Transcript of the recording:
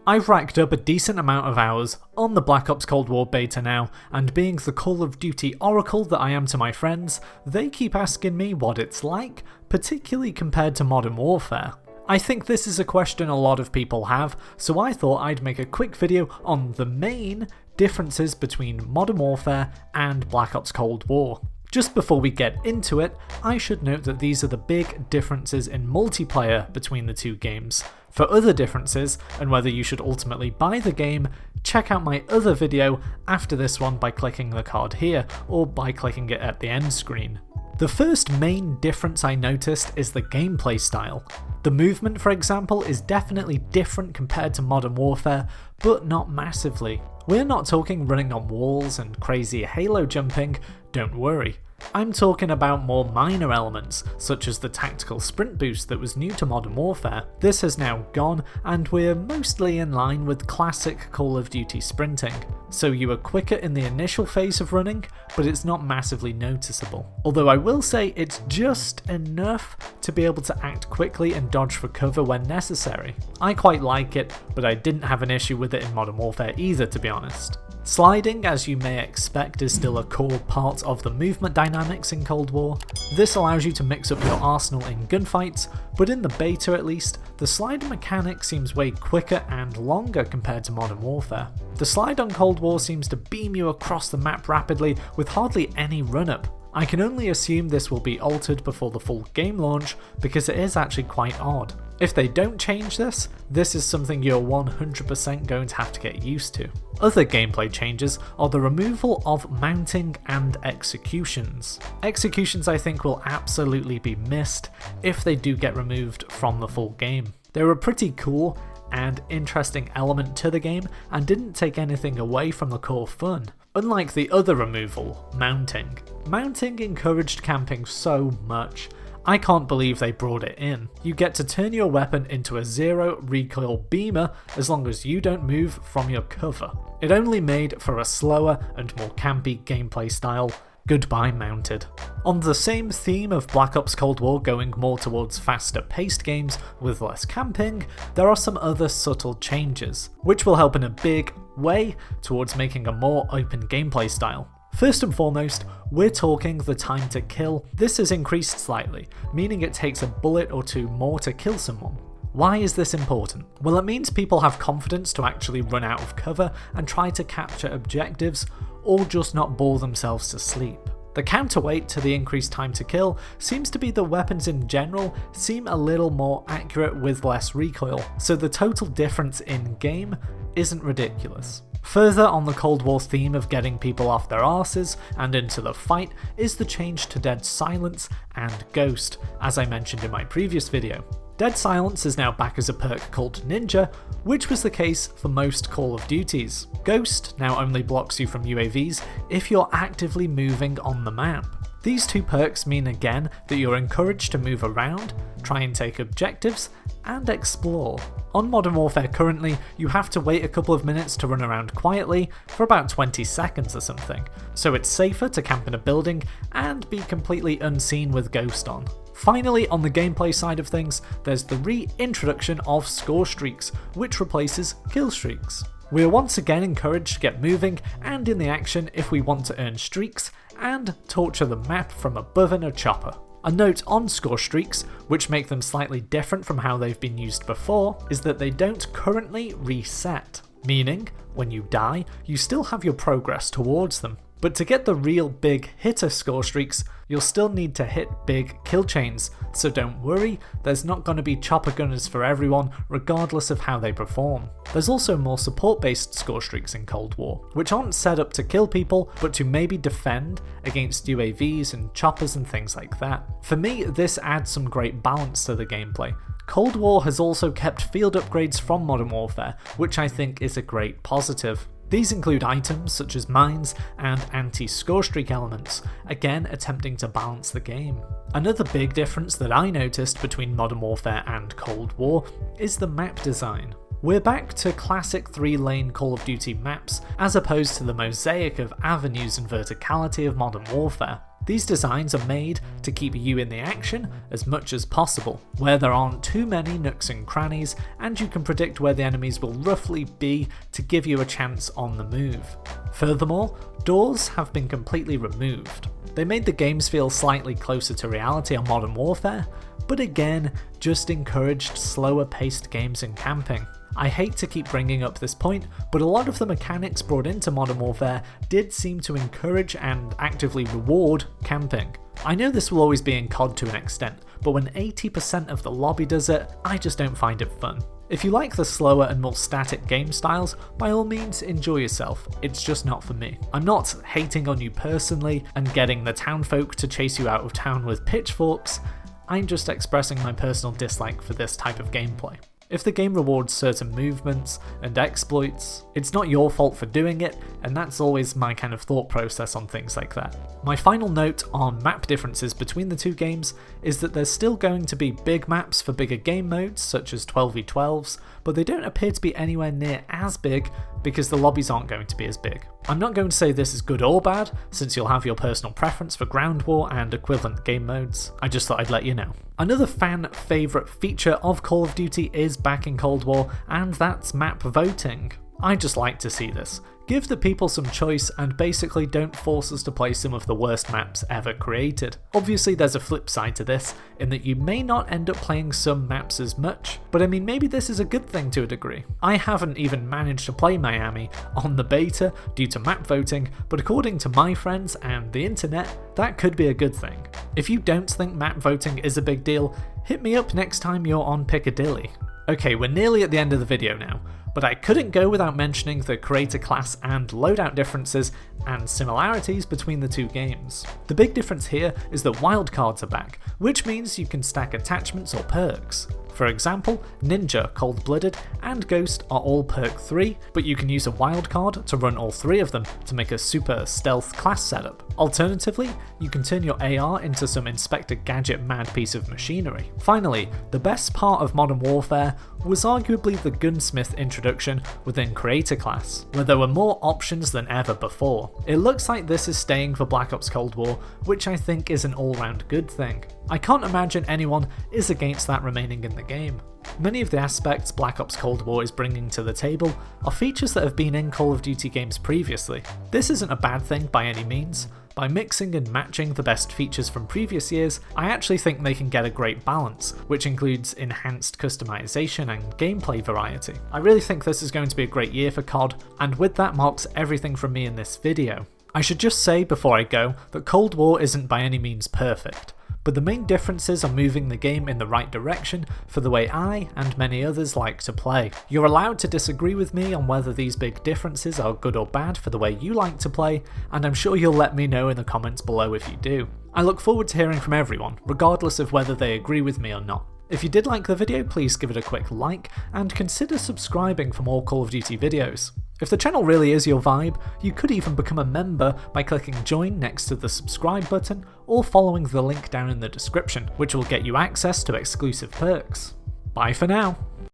I've racked up a decent amount of hours on the Black Ops Cold War beta now, and being the Call of Duty oracle that I am to my friends, they keep asking me what it's like, particularly compared to Modern Warfare. I think this is a question a lot of people have, so I thought I'd make a quick video on the main differences between Modern Warfare and Black Ops Cold War. Just before we get into it, I should note that these are the big differences in multiplayer between the two games. For other differences, and whether you should ultimately buy the game, check out my other video after this one by clicking the card here, or by clicking it at the end screen. The first main difference I noticed is the gameplay style. The movement, for example, is definitely different compared to Modern Warfare, but not massively. We're not talking running on walls and crazy halo jumping, don't worry. I'm talking about more minor elements, such as the tactical sprint boost that was new to Modern Warfare. This has now gone, and we're mostly in line with classic Call of Duty sprinting. So you are quicker in the initial phase of running, but it's not massively noticeable. Although I will say it's just enough to be able to act quickly and dodge for cover when necessary. I quite like it, but I didn't have an issue with it in Modern Warfare either, to be honest. Sliding, as you may expect, is still a core part of the movement dynamics in Cold War. This allows you to mix up your arsenal in gunfights, but in the beta at least, the slide mechanic seems way quicker and longer compared to Modern Warfare. The slide on Cold War seems to beam you across the map rapidly with hardly any run-up. I can only assume this will be altered before the full game launch because it is actually quite odd. If they don't change this, this is something you're 100% going to have to get used to. Other gameplay changes are the removal of mounting and executions. Executions I think will absolutely be missed if they do get removed from the full game. They're a pretty cool and interesting element to the game and didn't take anything away from the core fun. Unlike the other removal, mounting. Mounting encouraged camping so much. I can't believe they brought it in. You get to turn your weapon into a zero recoil beamer as long as you don't move from your cover. It only made for a slower and more campy gameplay style. Goodbye mounted. On the same theme of Black Ops Cold War going more towards faster paced games with less camping, there are some other subtle changes, which will help in a big way towards making a more open gameplay style. First and foremost, we're talking the time to kill. This has increased slightly, meaning it takes a bullet or two more to kill someone. Why is this important? Well, it means people have confidence to actually run out of cover and try to capture objectives, or just not bore themselves to sleep. The counterweight to the increased time to kill seems to be the weapons in general seem a little more accurate with less recoil, so the total difference in game isn't ridiculous. Further on the Cold War theme of getting people off their arses and into the fight is the change to Dead Silence and Ghost, as I mentioned in my previous video. Dead Silence is now back as a perk called Ninja, which was the case for most Call of Duties. Ghost now only blocks you from UAVs if you're actively moving on the map. These two perks mean again that you're encouraged to move around, try and take objectives, and explore. On Modern Warfare currently, you have to wait a couple of minutes to run around quietly for about 20 seconds or something, so it's safer to camp in a building and be completely unseen with Ghost on. Finally, on the gameplay side of things, there's the reintroduction of score streaks, which replaces kill streaks. We are once again encouraged to get moving and in the action if we want to earn streaks and torture the map from above in a chopper. A note on score streaks, which make them slightly different from how they've been used before, is that they don't currently reset, meaning when you die, you still have your progress towards them. But to get the real big hitter score streaks, you'll still need to hit big kill chains, so don't worry, there's not going to be chopper gunners for everyone regardless of how they perform. There's also more support based score streaks in Cold War, which aren't set up to kill people but to maybe defend against UAVs and choppers and things like that. For me, this adds some great balance to the gameplay. Cold War has also kept field upgrades from Modern Warfare, which I think is a great positive. These include items such as mines and anti-score streak elements, again attempting to balance the game. Another big difference that I noticed between Modern Warfare and Cold War is the map design. We're back to classic 3-lane Call of Duty maps, as opposed to the mosaic of avenues and verticality of Modern Warfare. These designs are made to keep you in the action as much as possible, where there aren't too many nooks and crannies, and you can predict where the enemies will roughly be to give you a chance on the move. Furthermore, doors have been completely removed. They made the games feel slightly closer to reality on Modern Warfare, but again, just encouraged slower paced games and camping. I hate to keep bringing up this point, but a lot of the mechanics brought into Modern Warfare did seem to encourage and actively reward camping. I know this will always be in COD to an extent, but when 80% of the lobby does it, I just don't find it fun. If you like the slower and more static game styles, by all means enjoy yourself, it's just not for me. I'm not hating on you personally and getting the townfolk to chase you out of town with pitchforks, I'm just expressing my personal dislike for this type of gameplay. If the game rewards certain movements and exploits, it's not your fault for doing it, and that's always my kind of thought process on things like that. My final note on map differences between the two games is that there's still going to be big maps for bigger game modes, such as 12v12s, but they don't appear to be anywhere near as big because the lobbies aren't going to be as big. I'm not going to say this is good or bad, since you'll have your personal preference for ground war and equivalent game modes. I just thought I'd let you know. Another fan favourite feature of Call of Duty is back in Cold War, and that's map voting. I just like to see this. Give the people some choice and basically don't force us to play some of the worst maps ever created. Obviously there's a flip side to this, in that you may not end up playing some maps as much, but I mean maybe this is a good thing to a degree. I haven't even managed to play Miami on the beta due to map voting, but according to my friends and the internet, that could be a good thing. If you don't think map voting is a big deal, hit me up next time you're on Piccadilly. Okay, we're nearly at the end of the video now, but I couldn't go without mentioning the creator class and loadout differences and similarities between the two games. The big difference here is that wildcards are back, which means you can stack attachments or perks. For example, Ninja, Cold-Blooded, and Ghost are all perk 3, but you can use a wildcard to run all 3 of them to make a super stealth class setup. Alternatively, you can turn your AR into some Inspector Gadget mad piece of machinery. Finally, the best part of Modern Warfare was arguably the Gunsmith introduction within Creator class, where there were more options than ever before. It looks like this is staying for Black Ops Cold War, which I think is an all-round good thing. I can't imagine anyone is against that remaining in the game. Many of the aspects Black Ops Cold War is bringing to the table are features that have been in Call of Duty games previously. This isn't a bad thing by any means. By mixing and matching the best features from previous years, I actually think they can get a great balance, which includes enhanced customization and gameplay variety. I really think this is going to be a great year for COD, and with that marks everything from me in this video. I should just say before I go that Cold War isn't by any means perfect, but the main differences are moving the game in the right direction for the way I and many others like to play. You're allowed to disagree with me on whether these big differences are good or bad for the way you like to play, and I'm sure you'll let me know in the comments below if you do. I look forward to hearing from everyone, regardless of whether they agree with me or not. If you did like the video, please give it a quick like, and consider subscribing for more Call of Duty videos. If the channel really is your vibe, you could even become a member by clicking join next to the subscribe button, or following the link down in the description, which will get you access to exclusive perks. Bye for now.